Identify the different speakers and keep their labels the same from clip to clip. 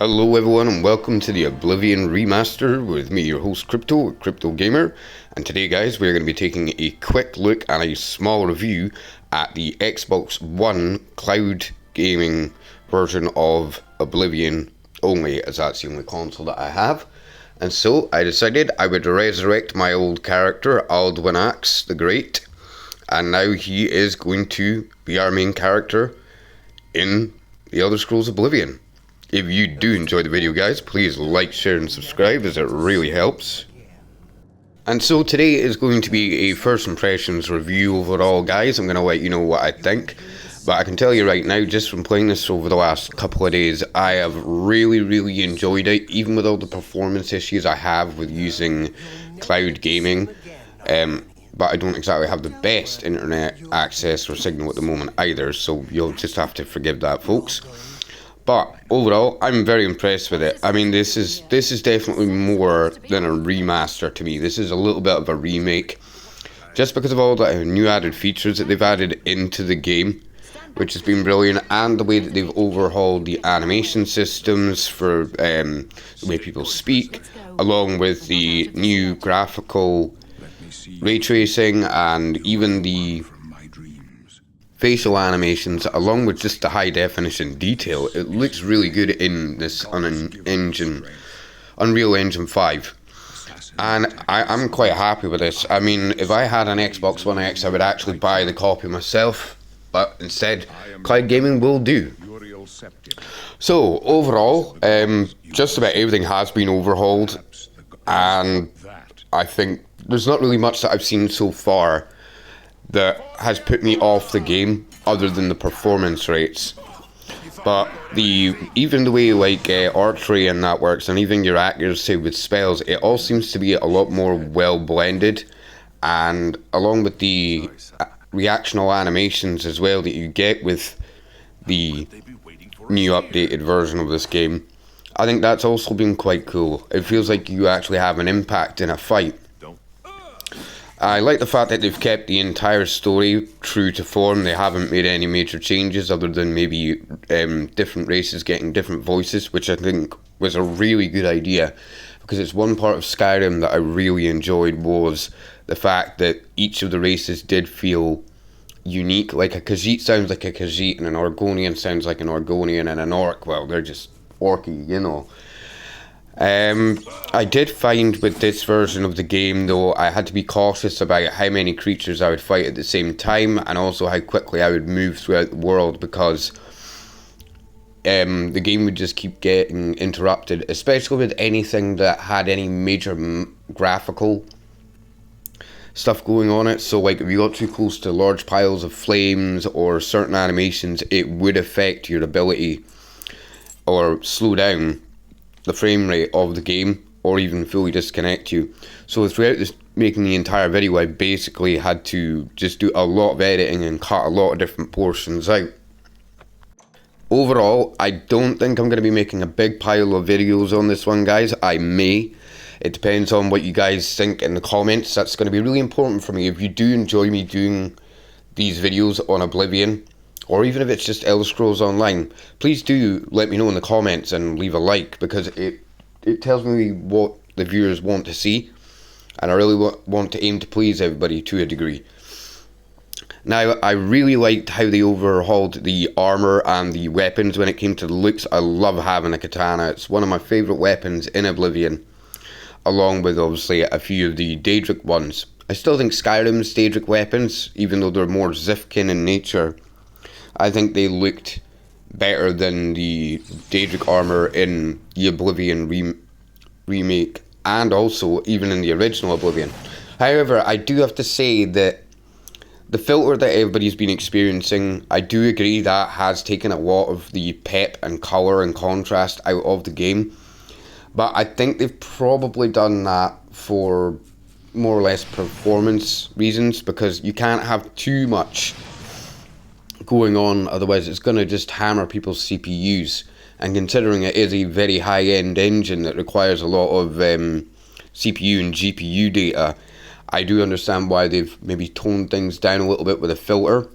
Speaker 1: Hello everyone and welcome to the Oblivion remaster with me, your host Crypto Gamer. And today guys, we're going to be taking a quick look and a small review at the Xbox One cloud gaming version of Oblivion only, as that's the only console that I have. And so I decided I would resurrect my old character, Alduin Axe the Great. And now he is going to be our main character in The Elder Scrolls Oblivion. If you do enjoy the video guys, please like, share and subscribe as it really helps. And so today is going to be a first impressions review overall guys. I'm going to let you know what I think. But I can tell you right now, just from playing this over the last couple of days, I have really enjoyed it. Even with all the performance issues I have with using cloud gaming. But I don't exactly have the best internet access or signal at the moment either. So you'll just have to forgive that folks. But overall, I'm very impressed with it. I mean, this is definitely more than a remaster to me. This is a little bit of a remake, just because of all the new added features that they've added into the game, which has been brilliant, and the way that they've overhauled the animation systems for the way people speak, along with the new graphical ray tracing and even the facial animations, along with just the high definition detail. It looks really good in this Unreal Engine 5, and I'm quite happy with this. I mean, if I had an Xbox One X, I would actually buy the copy myself, but instead, cloud gaming will do. So overall, just about everything has been overhauled, and I think there's not really much that I've seen so far that has put me off the game other than the performance rates. But even the way like archery and that works, and even your accuracy with spells, it all seems to be a lot more well blended, and along with the reactional animations as well that you get with the new updated version of this game, I think that's also been quite cool. It feels like you actually have an impact in a fight. I like the fact that they've kept the entire story true to form. They haven't made any major changes other than maybe different races getting different voices, which I think was a really good idea, because it's one part of Skyrim that I really enjoyed, was the fact that each of the races did feel unique. Like a Khajiit sounds like a Khajiit, and an Orgonian sounds like an Orgonian, and an Orc, well, they're just orky, you know. I did find with this version of the game though, I had to be cautious about how many creatures I would fight at the same time, and also how quickly I would move throughout the world, because the game would just keep getting interrupted, especially with anything that had any major graphical stuff going on it. So like if you got too close to large piles of flames or certain animations, it would affect your ability or slow down the frame rate of the game, or even fully disconnect you. So throughout this making the entire video, I basically had to just do a lot of editing and cut a lot of different portions out. Overall, I don't think I'm going to be making a big pile of videos on this one guys. I may. It depends on what you guys think in the comments. That's going to be really important for me. If you do enjoy me doing these videos on Oblivion, or even if it's just Elder Scrolls Online, please do let me know in the comments and leave a like, because it tells me what the viewers want to see, and I really want to aim to please everybody to a degree. Now, I really liked how they overhauled the armor and the weapons when it came to the looks. I love having a katana. It's one of my favourite weapons in Oblivion, along with obviously a few of the Daedric ones. I still think Skyrim's Daedric weapons, even though they're more Zifkin in nature, I think they looked better than the Daedric armor in the Oblivion remake, and also even in the original Oblivion. However, I do have to say that the filter that everybody's been experiencing, I do agree that has taken a lot of the pep and colour and contrast out of the game. But I think they've probably done that for more or less performance reasons, because you can't have too much going on, otherwise it's going to just hammer people's CPUs, and considering it is a very high-end engine that requires a lot of CPU and GPU data, I do understand why they've maybe toned things down a little bit with a filter.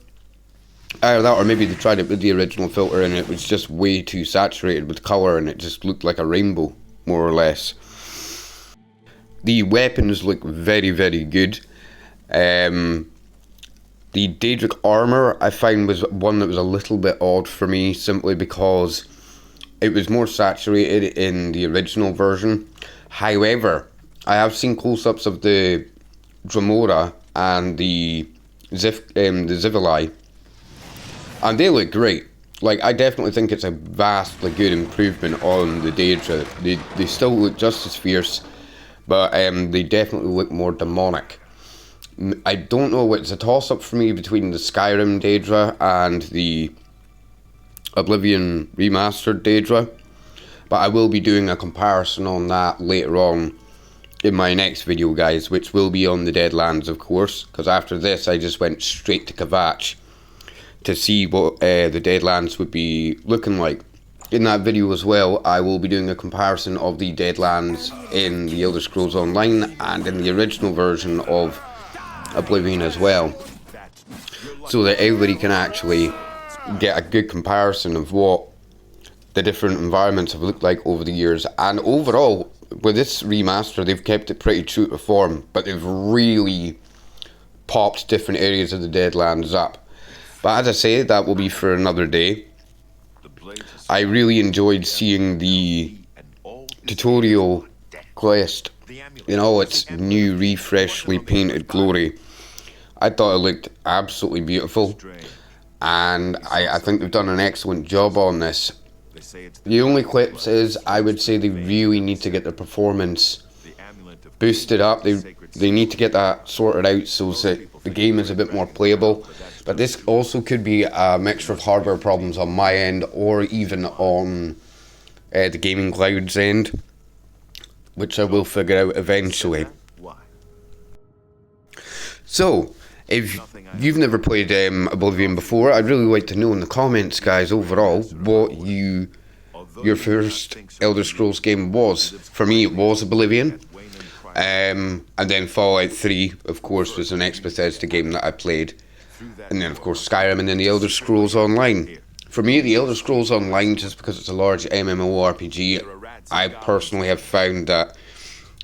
Speaker 1: Either that or maybe they tried it with the original filter and it was just way too saturated with colour and it just looked like a rainbow, more or less. The weapons look very, very good. The Daedric armour I find was one that was a little bit odd for me, simply because it was more saturated in the original version. However, I have seen close-ups of the Dremora and the Zivili, and they look great. Like, I definitely think it's a vastly good improvement on the Daedra. They still look just as fierce, but they definitely look more demonic. I don't know, it's a toss-up for me between the Skyrim Daedra and the Oblivion remastered Daedra, but I will be doing a comparison on that later on in my next video, guys, which will be on the Deadlands, of course, because after this I just went straight to Kvatch to see what the Deadlands would be looking like. In that video as well, I will be doing a comparison of the Deadlands in the Elder Scrolls Online and in the original version of Oblivion as well, so that everybody can actually get a good comparison of what the different environments have looked like over the years. And overall, with this remaster, they've kept it pretty true to form, but they've really popped different areas of the Deadlands up. But as I say, that will be for another day. I really enjoyed seeing the tutorial quest in all its new, refreshly painted glory. I thought it looked absolutely beautiful, and I think they've done an excellent job on this. The only clips is, I would say they really need to get their performance boosted up. They need to get that sorted out so that the game is a bit more playable. But this also could be a mixture of hardware problems on my end, or even on the Gaming Cloud's end, which I will figure out eventually. So, if you've never played Oblivion before, I'd really like to know in the comments, guys, overall, what your first Elder Scrolls game was. For me, it was Oblivion. And then Fallout 3, of course, was the next Bethesda game that I played. And then, of course, Skyrim, and then the Elder Scrolls Online. For me, the Elder Scrolls Online, just because it's a large MMORPG, I personally have found that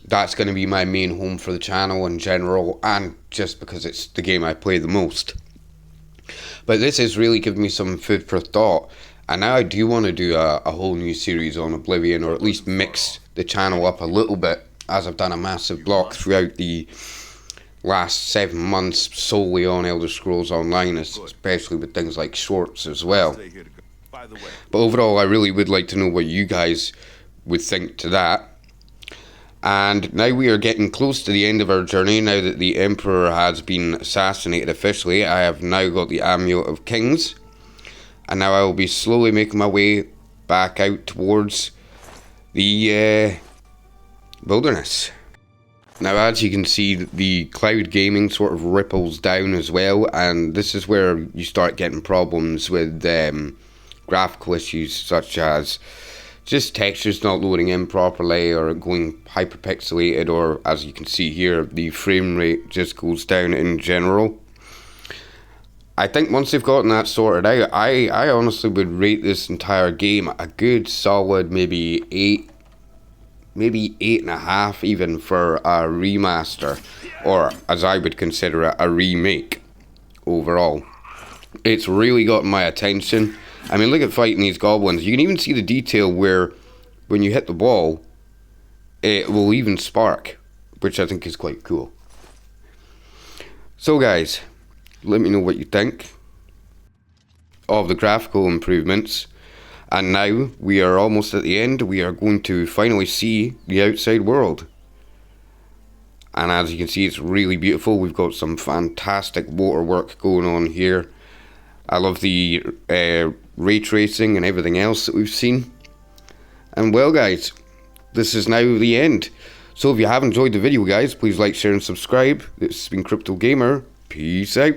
Speaker 1: that's going to be my main home for the channel in general, and just because it's the game I play the most. But this has really given me some food for thought, and now I do want to do a whole new series on Oblivion, or at least mix the channel up a little bit, as I've done a massive block throughout the last 7 months solely on Elder Scrolls Online, especially with things like shorts as well. But overall, I really would like to know what you guys would think to that. And now we are getting close to the end of our journey. Now that the Emperor has been assassinated officially, I have now got the Amulet of Kings, and now I will be slowly making my way back out towards the wilderness. Now, as you can see, the cloud gaming sort of ripples down as well, and this is where you start getting problems with graphical issues, such as just textures not loading in properly or going hyperpixelated, or as you can see here, the frame rate just goes down in general. I think once they've gotten that sorted out, I honestly would rate this entire game a good solid maybe 8, maybe 8.5 even for a remaster, or as I would consider it, a remake overall. It's really got my attention. I mean, look at fighting these goblins. You can even see the detail where when you hit the wall, it will even spark, which I think is quite cool. So guys, let me know what you think of the graphical improvements. And now we are almost at the end. We are going to finally see the outside world. And as you can see, it's really beautiful. We've got some fantastic waterwork going on here. I love the ray tracing and everything else that we've seen. And well guys, this is now the end. So if you have enjoyed the video guys, please like, share and subscribe. This has been Crypto Gamer. Peace out.